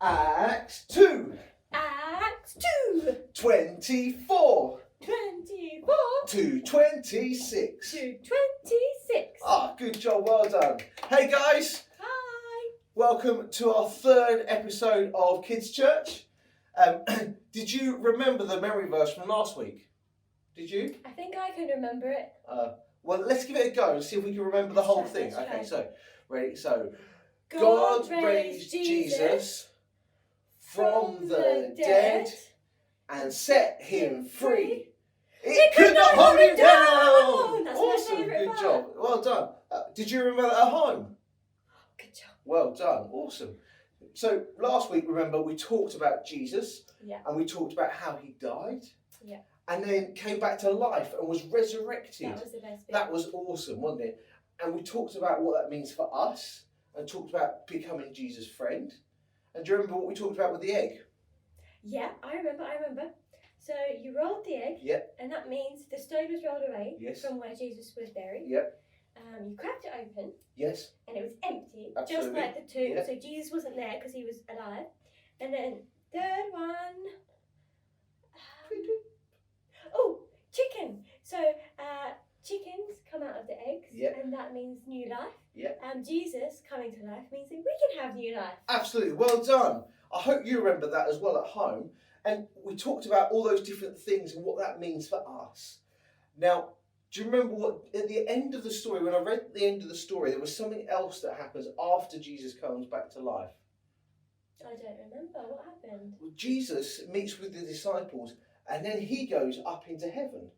Acts 2. Acts 2. 24. 24. To 26. To 26. Ah, good job, well done. Hey guys. Hi. Welcome to our third episode of Kids Church. Did you remember the memory verse from last week? Did you? I think I can remember it. Well, let's give it a go and see if we can remember the whole thing. Let's try. Okay, so, ready? So, God raised Jesus from the dead and set him free. It could not hold him down! That's Awesome, my favourite good part. job. Well done. Did you remember that at home? Good job. Well done, awesome. So last week, remember, we talked about Jesus. Yeah. And we talked about how he died. Yeah. And then came back to life and was resurrected. That was the best bit. That was awesome, wasn't it? And we talked about what that means for us and talked about becoming Jesus' friend. And do you remember what we talked about with the egg? Yeah, I remember. So you rolled the egg. Yep. And that means the stone was rolled away. Yes. From where Jesus was buried. Yep. You cracked it open. Yes. And it was empty. Absolutely. Just like the tomb. Yep. So Jesus wasn't there because he was alive. And then third one. Oh, chicken. So chickens come out of the eggs. Yep. And that means new life. Yep. And Jesus coming to life means that we can have new life. Absolutely. Well done. I hope you remember that as well at home. And we talked about all those different things and what that means for us. Now, do you remember what, at the end of the story, when I read the end of the story, there was something else that happens after Jesus comes back to life. I don't remember. What happened? Well, Jesus meets with the disciples and then he goes up into heaven.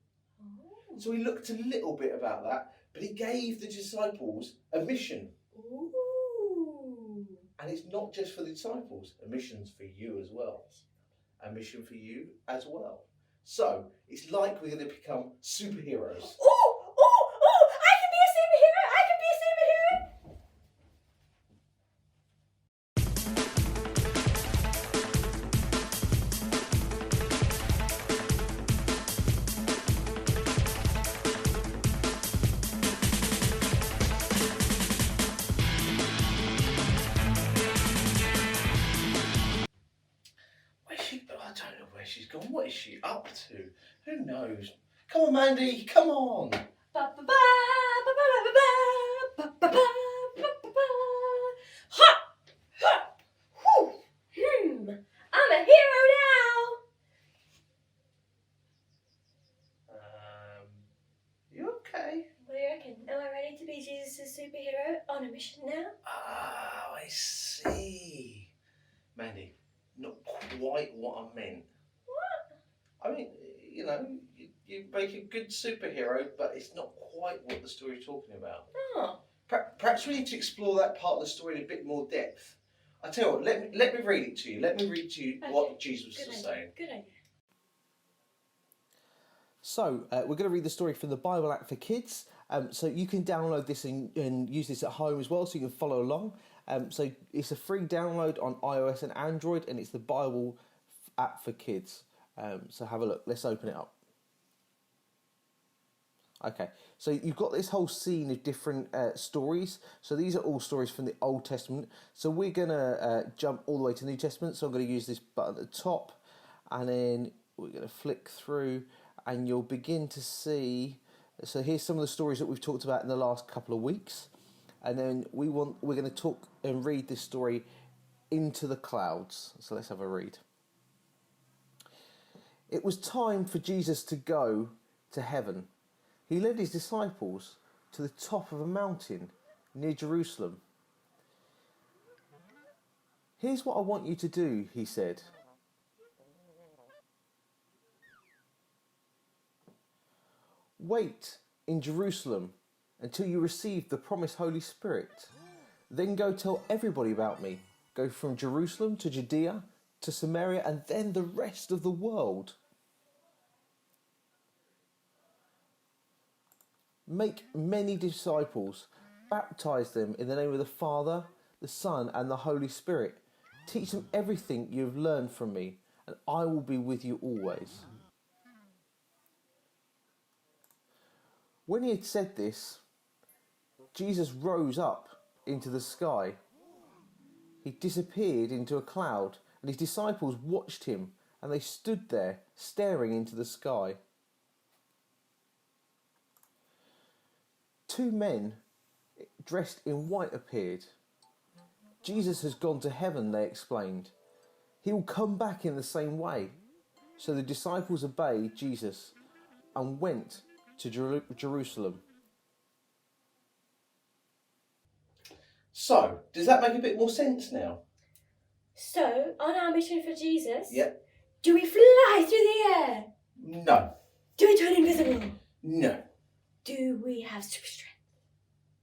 Oh. So we looked a little bit about that, but he gave the disciples a mission. Ooh. And it's not just for the disciples, a mission's for you as well. A mission for you as well. So, it's like we're going to become superheroes. Oh! I can be a superhero! I don't know where she's gone. What is she up to? Who knows? Come on, Mandy. Come on. I'm a hero now. You okay? What do you reckon? Am I ready to be Jesus' superhero on a mission now? Oh, I see. Mandy, not quite what I meant. What? I mean, you know, you make a good superhero, but it's not quite what the story's talking about. Oh. Perhaps we need to explore that part of the story in a bit more depth. I tell you what, let me read it to you. Let me read to you what Jesus was saying. Good idea. So, we're going to read the story from the Bible app for kids. So you can download this and use this at home as well, so you can follow along. So it's a free download on iOS and Android, and it's the Bible app for kids. So have a look. Let's open it up. Okay, so you've got this whole scene of different stories. So these are all stories from the Old Testament. So we're going to jump all the way to the New Testament. So I'm going to use this button at the top, and then we're going to flick through, and you'll begin to see. So here's some of the stories that we've talked about in the last couple of weeks, and then we're going to talk and read this story into the clouds. So let's have a read. It was time for Jesus to go to heaven. He led his disciples to the top of a mountain near Jerusalem. Here's what I want you to do, he said. Wait in Jerusalem until you receive the promised Holy Spirit. Then go tell everybody about me. Go from Jerusalem to Judea, to Samaria, and then the rest of the world. Make many disciples, baptize them in the name of the Father, the Son, and the Holy Spirit. Teach them everything you have learned from me, and I will be with you always. When he had said this, Jesus rose up into the sky. he disappeared into a cloud, and his disciples watched him, and they stood there staring into the sky. 2 men dressed in white appeared. Jesus has gone to heaven, they explained. He will come back in the same way. So the disciples obeyed Jesus and went to Jerusalem. So, does that make a bit more sense now? So, on our mission for Jesus, Yep. do we fly through the air? No. Do we turn invisible? No. Do we have super strength?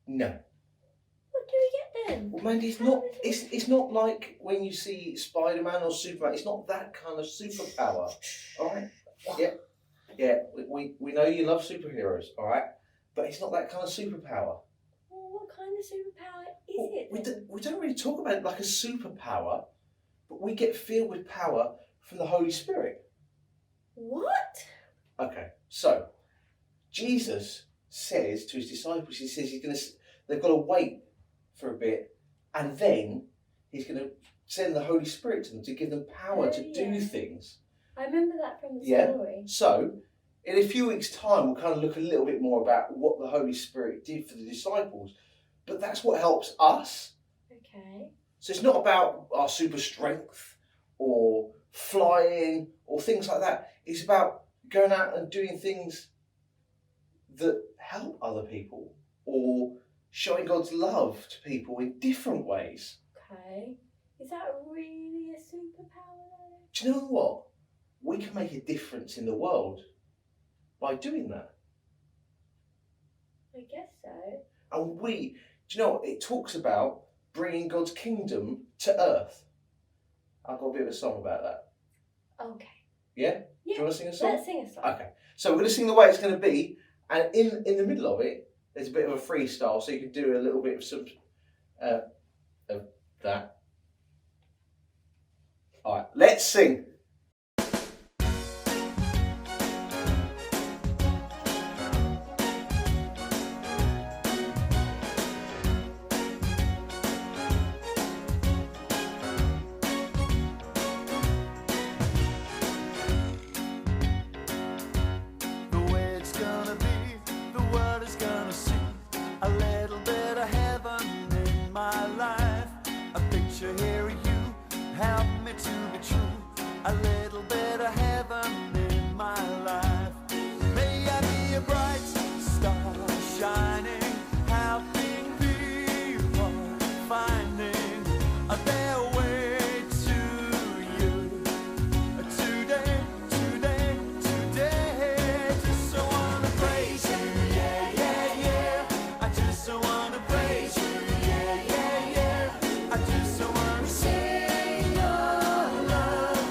No. What do we get then? Well, Mandy, it's not like when you see Spider-Man or Superman. It's not that kind of superpower. All right? Yeah. We know you love superheroes. All right? But it's not that kind of superpower. Well, what kind of superpower is it? We don't really talk about it like a superpower, but we get filled with power from the Holy Spirit. What? Okay, so Jesus says to his disciples, he says they've got to wait for a bit, and then he's going to send the Holy Spirit to them to give them power to do things. I remember that from the story. So, in a few weeks' time, we'll kind of look a little bit more about what the Holy Spirit did for the disciples. But that's what helps us. Okay. So it's not about our super strength or flying or things like that. It's about going out and doing things that help other people or showing God's love to people in different ways. Okay. Is that really a superpower though? Do you know what? We can make a difference in the world by doing that. I guess so. And do you know what? It talks about bringing God's kingdom to earth. I've got a bit of a song about that. Okay. Yeah? Do you want to sing a song? Let's sing a song. Okay. So we're going to sing the way it's going to be, and in the middle of it, there's a bit of a freestyle, so you can do a little bit of some of that. All right, let's sing. A little bit of heaven in my life. May I be a bright star shining, helping people finding their way to you. Today, today, today. Just so wanna praise you, yeah, yeah, yeah. I just so wanna praise you, yeah, yeah, yeah. I just so wanna sing your love.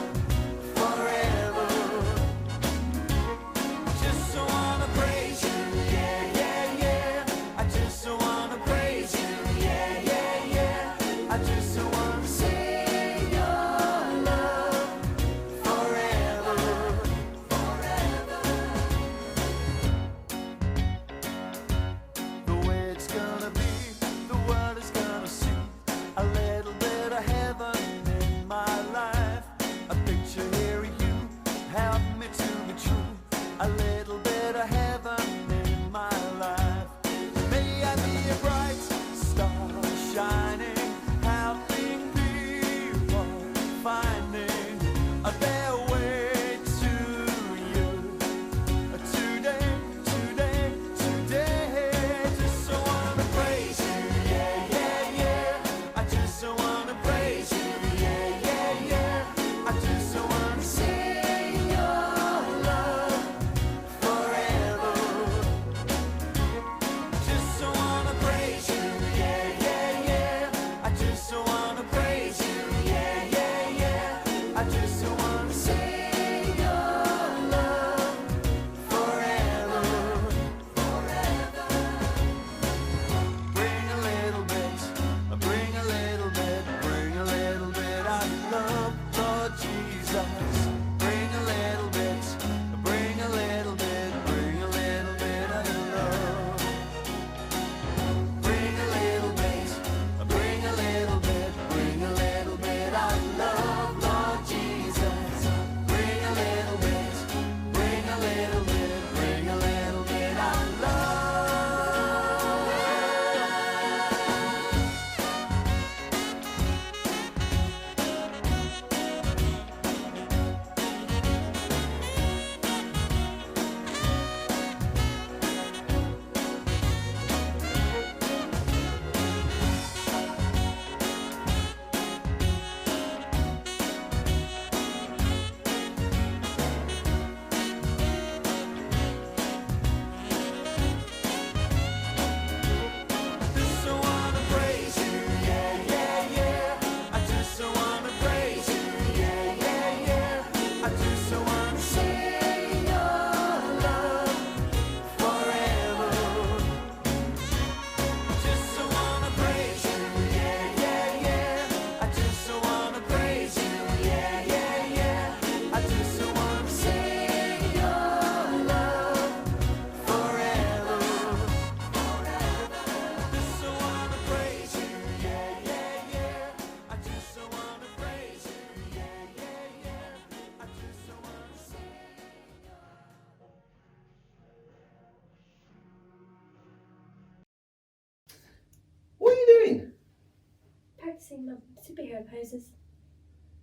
practicing my superhero poses.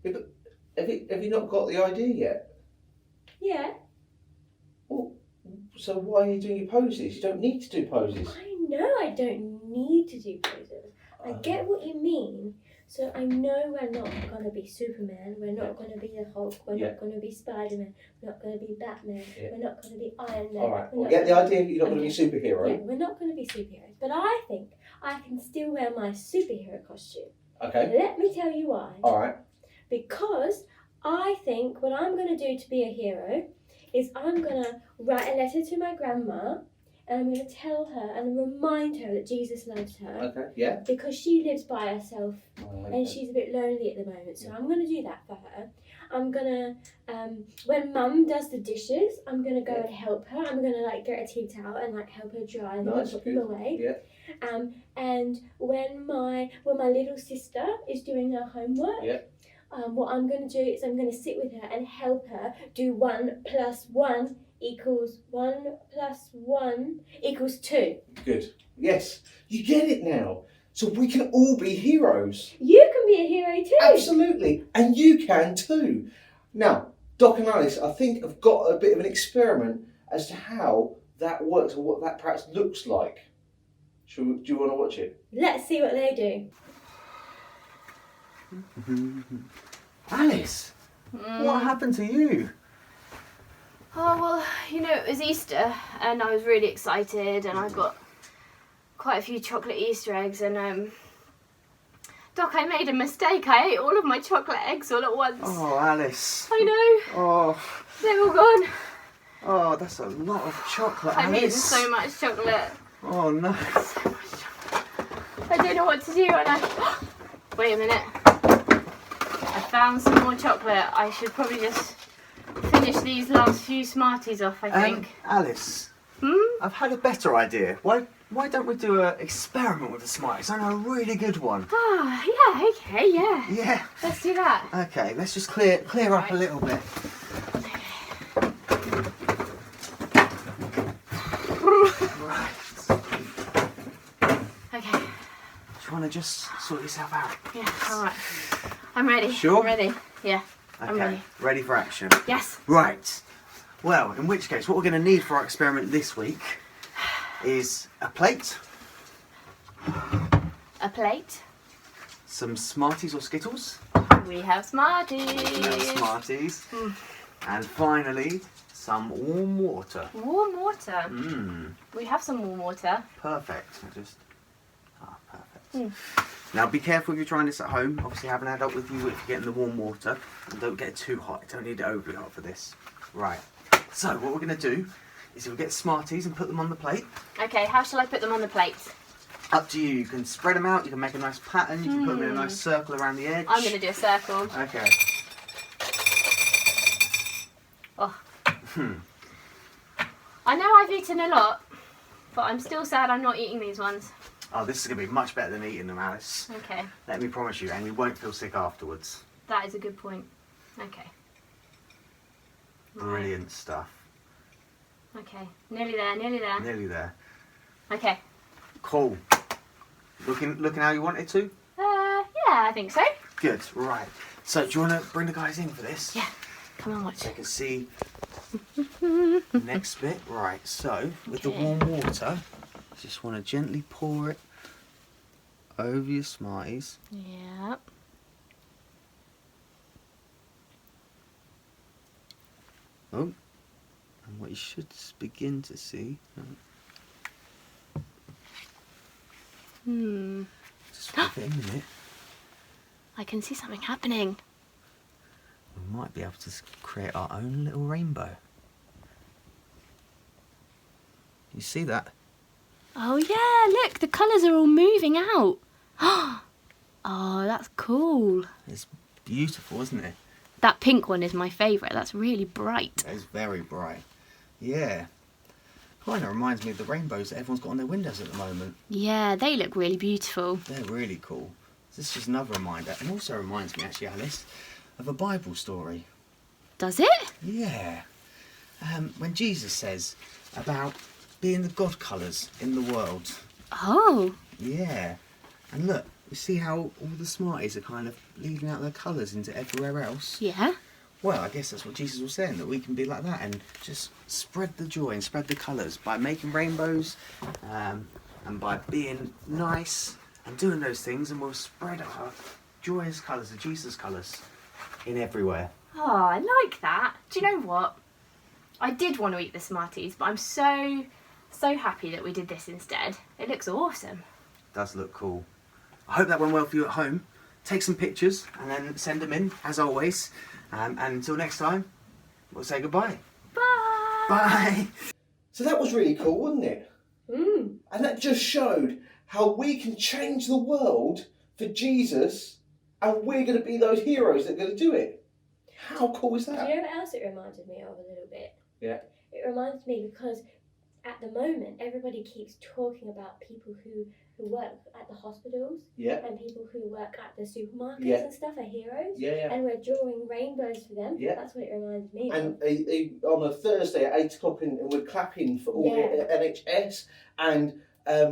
Yeah, but have you not got the idea yet? Yeah. Well, so why are you doing your poses? You don't need to do poses. I know I don't need to do poses. I get what you mean. So I know we're not going to be Superman, we're not going to be the Hulk, we're not going to be Spider-Man, we're not going to be Batman, we're not going to be Iron Man. Alright, well, get the idea you're not going to be superhero. Yeah, we're not going to be superheroes. But I think I can still wear my superhero costume. Okay. Let me tell you why. Alright. Because I think what I'm going to do to be a hero is I'm going to write a letter to my grandma, and I'm going to tell her and remind her that Jesus loves her. Okay, yeah. Because she lives by herself Okay. and she's a bit lonely at the moment. So I'm going to do that for her. I'm going to, when Mum does the dishes, I'm going to go and help her. I'm going to like get a tea towel and like help her dry them and put them away. Yeah. And when my little sister is doing her homework, what I'm going to do is I'm going to sit with her and help her do 1 + 1 equals 1 + 1 equals 2. Good. Yes. You get it now. So we can all be heroes. You can be a hero too. Absolutely. And you can too. Now, Doc and Alice, I think, have got a bit of an experiment as to how that works or what that perhaps looks like. Do you want to watch it? Let's see what they do. Alice, what happened to you? Oh, well, you know, it was Easter and I was really excited and I got quite a few chocolate Easter eggs and, Doc, I made a mistake. I ate all of my chocolate eggs all at once. Oh, Alice. I know. Oh. They're all gone. Oh, that's a lot of chocolate, I've eaten Alice. so much chocolate. Oh, no. So much chocolate. I don't know what to do and I... Wait a minute. I found some more chocolate. I should probably just finish these last few Smarties off, I think. Alice. I've had a better idea. Why don't we do an experiment with the Smarties? I know a really good one. Ah, yeah, okay, yeah. Yeah. Let's do that. Okay, let's just clear up a little bit. Right. Okay. Do you want to just sort yourself out? Yeah, alright. I'm ready. Sure? I'm ready. Yeah, I'm Okay, ready. ready for action. Yes. Right. Well, in which case, what we're going to need for our experiment this week is a plate, A plate. some Smarties or Skittles, We have Smarties. Smarties, and finally, some warm water. Warm water. Mmm, We have some warm water. perfect. Perfect. Now be careful if you're trying this at home. Obviously have an adult with you if you're getting the warm water. And don't get it too hot. You don't need it overly hot for this. Right. So what we're going to do is we'll get Smarties and put them on the plate. Okay, how shall I put them on the plate? Up to you. You can spread them out. You can make a nice pattern. You can put them in a nice circle around the edge. I'm going to do a circle. Okay. Oh. I know I've eaten a lot, but I'm still sad I'm not eating these ones. Oh, this is going to be much better than eating them, Alice. Okay, Let me promise you, and you won't feel sick afterwards. that is a good point. Okay. Brilliant stuff. Okay, nearly there, nearly there. Nearly there. Okay. Cool. Looking how you want it to? Yeah, I think so. Good. Right. So, do you want to bring the guys in for this? Yeah. Come on, watch. So you can see the next bit. Right. So, with the warm water, just want to gently pour it over your Smarties. Yeah. Oh. And what you should begin to see. Just wait a minute. I can see something happening. We might be able to create our own little rainbow. You see that? Oh yeah, look, the colours are all moving out. Oh, that's cool. It's beautiful, isn't it? That pink one is my favourite. That's really bright. It's very bright. Yeah. Kind of reminds me of the rainbows that everyone's got on their windows at the moment. Yeah, they look really beautiful. They're really cool. This is just another reminder, and also reminds me, actually, Alice, of a Bible story. Does it? Yeah. When Jesus says about being the God colours in the world. Oh. Yeah. And look You see how all the Smarties are kind of leaving out their colours into everywhere else? Yeah. Well, I guess that's what Jesus was saying, that we can be like that and just spread the joy and spread the colours by making rainbows and by being nice and doing those things, and we'll spread our joyous colours, the Jesus colours, in everywhere. Oh, I like that. Do you know what? I did want to eat the Smarties, but I'm so happy that we did this instead. It looks awesome. Does look cool. I hope that went well for you at home. Take some pictures and then send them in, as always. And until next time, we'll say goodbye. Bye! Bye! So that was really cool, wasn't it? Mm. And that just showed how we can change the world for Jesus, and we're going to be those heroes that are going to do it. How cool is Do that? you know what else it reminded me of a little bit? Yeah. It reminds me because at the moment everybody keeps talking about people who work at the hospitals Yeah. and people who work at the supermarkets Yeah. and stuff are heroes. Yeah. And we're drawing rainbows for them. Yeah. That's what it reminds me And of. on a Thursday at 8 o'clock, and we're clapping for all the NHS and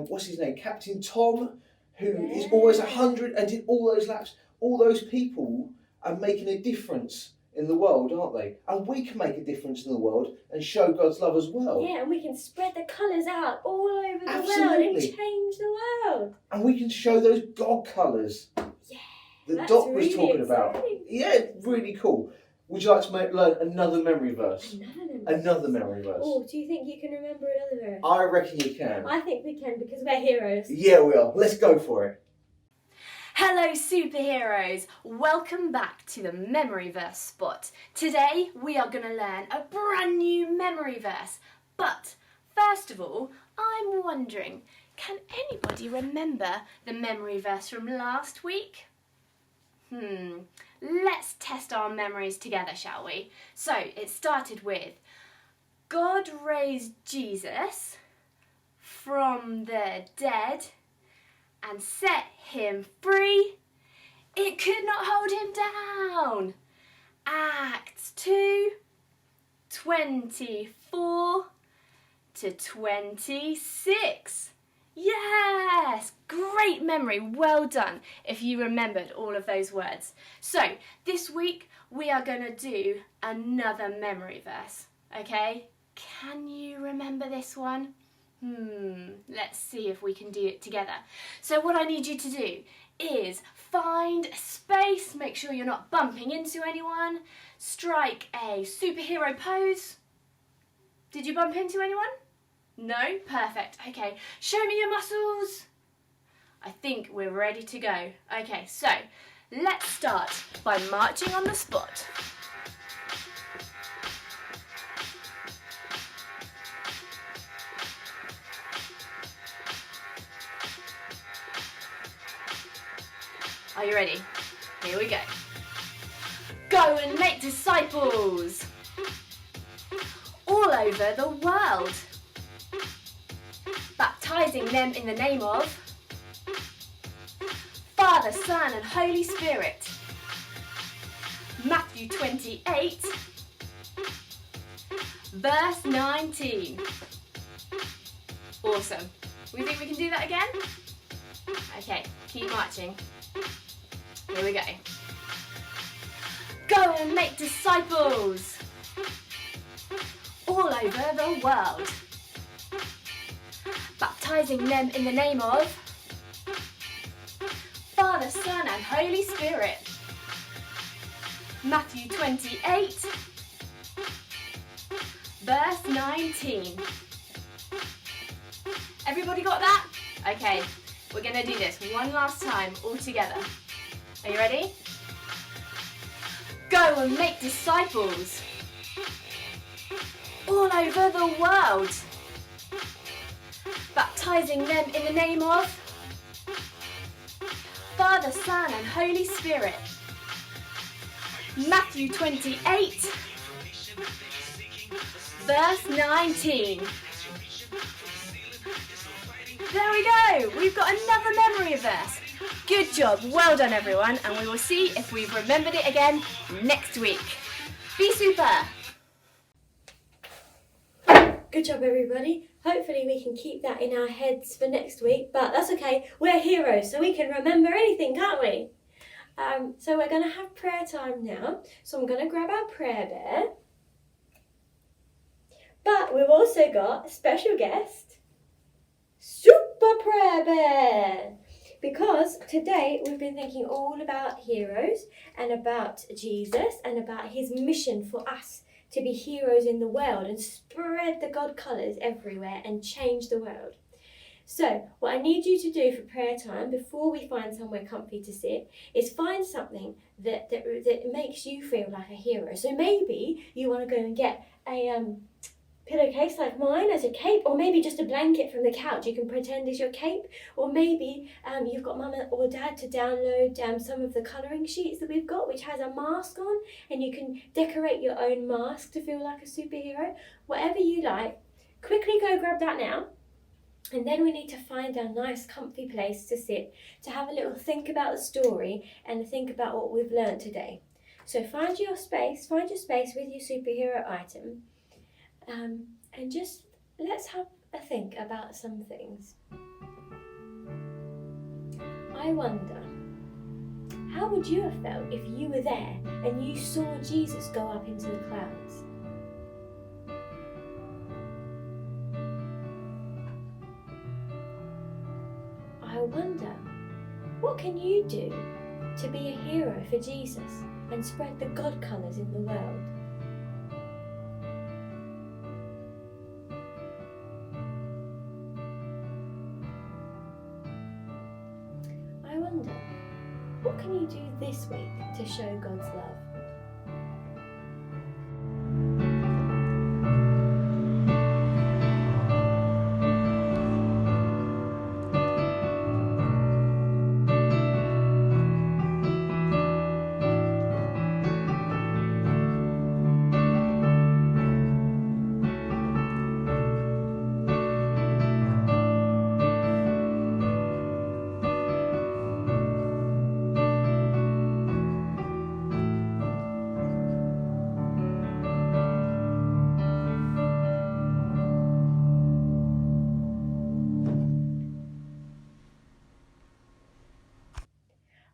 what's his name, Captain Tom, who is always 100 and did all those laps. All those people are making a difference in the world, aren't they? And we can make a difference in the world and show God's love as well. Yeah, and we can spread the colours out all over the world and Absolutely. change the world. And we can show those God colours Yeah. that That's Doc was really talking about. exciting. Yeah, really cool. Would you like to learn another memory verse? Another memory. Another memory verse. Oh, do you think you can remember another verse? I reckon you can. I think we can because we're heroes. Yeah, we are. Let's go for it. Hello superheroes! Welcome back to the Memory Verse spot. Today we are going to learn a brand new memory verse. But first of all, I'm wondering, can anybody remember the memory verse from last week? Let's test our memories together, shall we? So it started with, God raised Jesus from the dead and set him free. It could not hold him down. Acts 2, 24 to 26. Yes, great memory, well done if you remembered all of those words. So this week we are going to do another memory verse, okay? Can you remember this one? Let's see if we can do it together. So what I need you to do is find a space, make sure you're not bumping into anyone, strike a superhero pose. Did you bump into anyone? No? Perfect. Okay, show me your muscles. I think we're ready to go. Okay, so let's start by marching on the spot. Are you ready? Here we go. Go and make disciples all over the world, baptizing them in the name of Father, Son and Holy Spirit. Matthew 28, verse 19. Awesome. We think we can do that again? Okay, keep marching. Here we go. Go and make disciples all over the world, baptizing them in the name of Father, Son and Holy Spirit. Matthew 28, verse 19. Everybody got that? Okay, we're going to do this one last time all together. Are you ready? Go and make disciples all over the world, baptizing them in the name of Father, Son and Holy Spirit. Matthew 28, verse 19. There we go, we've got another memory verse. Good job, well done everyone, and we will see if we've remembered it again next week. Be super! Good job everybody. Hopefully we can keep that in our heads for next week, but that's okay. We're heroes, so we can remember anything, can't we? So we're going to have prayer time now. So I'm going to grab our prayer bear. But we've also got a special guest, Super Prayer Bear. Because today we've been thinking all about heroes and about Jesus and about his mission for us to be heroes in the world and spread the God colours everywhere and change the world. So what I need you to do for prayer time before we find somewhere comfy to sit is find something that makes you feel like a hero. So maybe you want to go and get a pillowcase like mine as a cape, or maybe just a blanket from the couch you can pretend is your cape, or maybe you've got mum or dad to download some of the colouring sheets that we've got which has a mask on and you can decorate your own mask to feel like a superhero. Whatever you like, quickly go grab that now, and then we need to find a nice comfy place to sit to have a little think about the story and think about what we've learned today. So find your space with your superhero item. And just let's have a think about some things. I wonder, how would you have felt if you were there and you saw Jesus go up into the clouds? I wonder, what can you do to be a hero for Jesus and spread the God colours in the world? I wonder, what can you do this week to show God's love?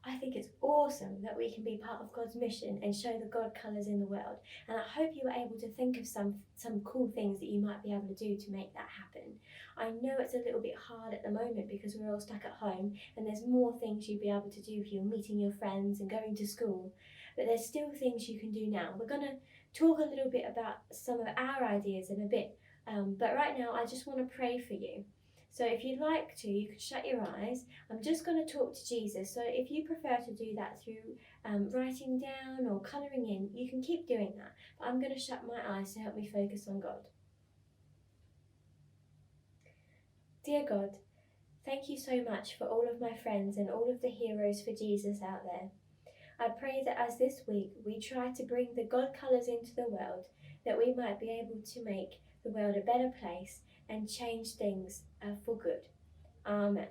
I think it's awesome that we can be part of God's mission and show the God colours in the world. And I hope you were able to think of some cool things that you might be able to do to make that happen. I know it's a little bit hard at the moment because we're all stuck at home and there's more things you'd be able to do if you're meeting your friends and going to school. But there's still things you can do now. We're going to talk a little bit about some of our ideas in a bit. But right now I just want to pray for you. So if you'd like to, you can shut your eyes. I'm just going to talk to Jesus. So if you prefer to do that through writing down or colouring in, you can keep doing that. But I'm going to shut my eyes to help me focus on God. Dear God, thank you so much for all of my friends and all of the heroes for Jesus out there. I pray that as this week we try to bring the God colours into the world, that we might be able to make the world a better place and change things for good. Amen.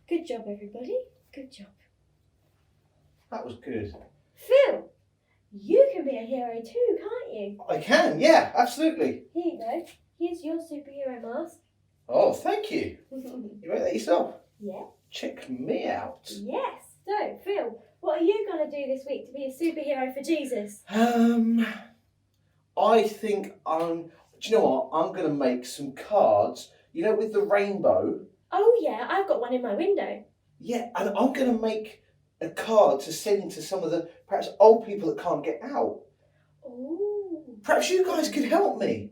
Good job, everybody. Good job. That was good. Phil, you can be a hero too, can't you? I can, yeah, absolutely. Here you go. Here's your superhero mask. Oh, thank you. You made that yourself? Yeah. Check me out. Yes. So, Phil, what are you going to do this week to be a superhero for Jesus? I think do you know what? I'm going to make some cards, you know, with the rainbow. Oh yeah, I've got one in my window. Yeah, and I'm going to make a card to send to some of the perhaps old people that can't get out. Oh. Perhaps you guys could help me.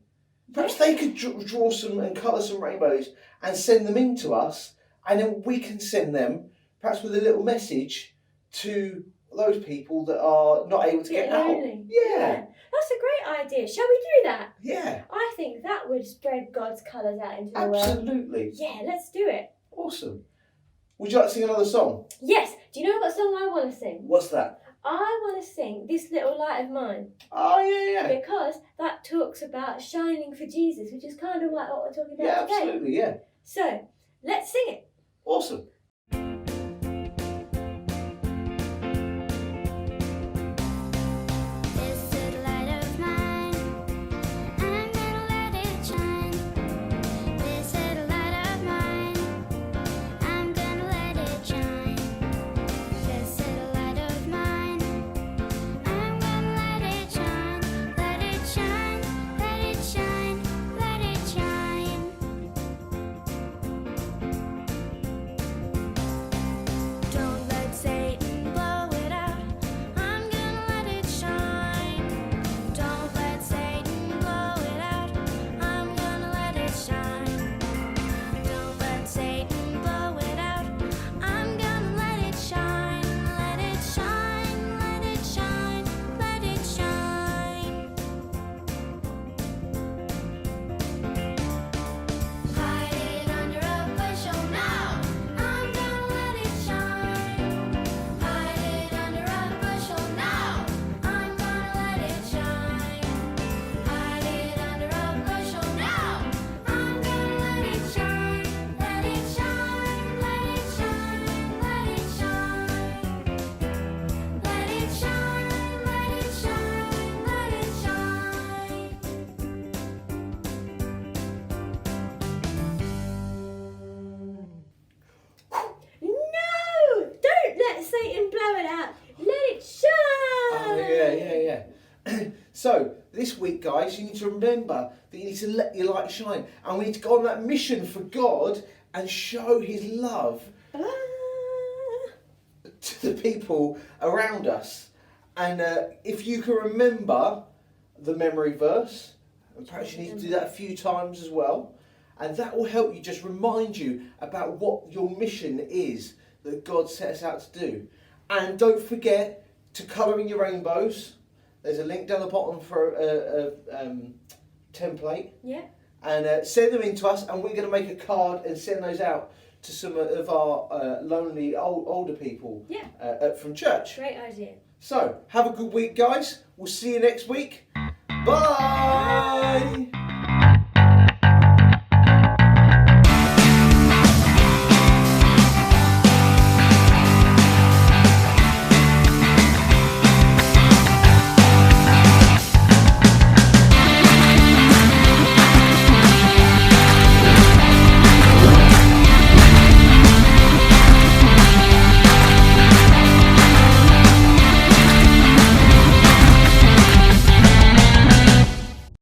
Perhaps they could draw some and colour some rainbows and send them in to us, and then we can send them, perhaps with a little message, to those people that are not able to get out. Lonely. Yeah. That's a great idea. Shall we do that? Yeah. I think that would spread God's colours out into the world. Absolutely. Yeah, let's do it. Awesome. Would you like to sing another song? Yes. Do you know what song I want to sing? What's that? I want to sing This Little Light of Mine. Oh, yeah, yeah. Because that talks about shining for Jesus, which is kind of like what we're talking about Yeah, today. absolutely, yeah. So, let's sing it. Awesome. This little light of mine, I'm gonna So this week, guys, you need to remember that you need to let your light shine, and we need to go on that mission for God and show His love to the people around us. And if you can remember the memory verse, and perhaps you need to do that a few times as well, and that will help you just remind you about what your mission is that God set us out to do. And don't forget to colour in your rainbows. There's a link down the bottom for a template. Yeah. And send them in to us, and we're going to make a card and send those out to some of our lonely older people from church. Great idea. So, have a good week, guys. We'll see you next week. Bye.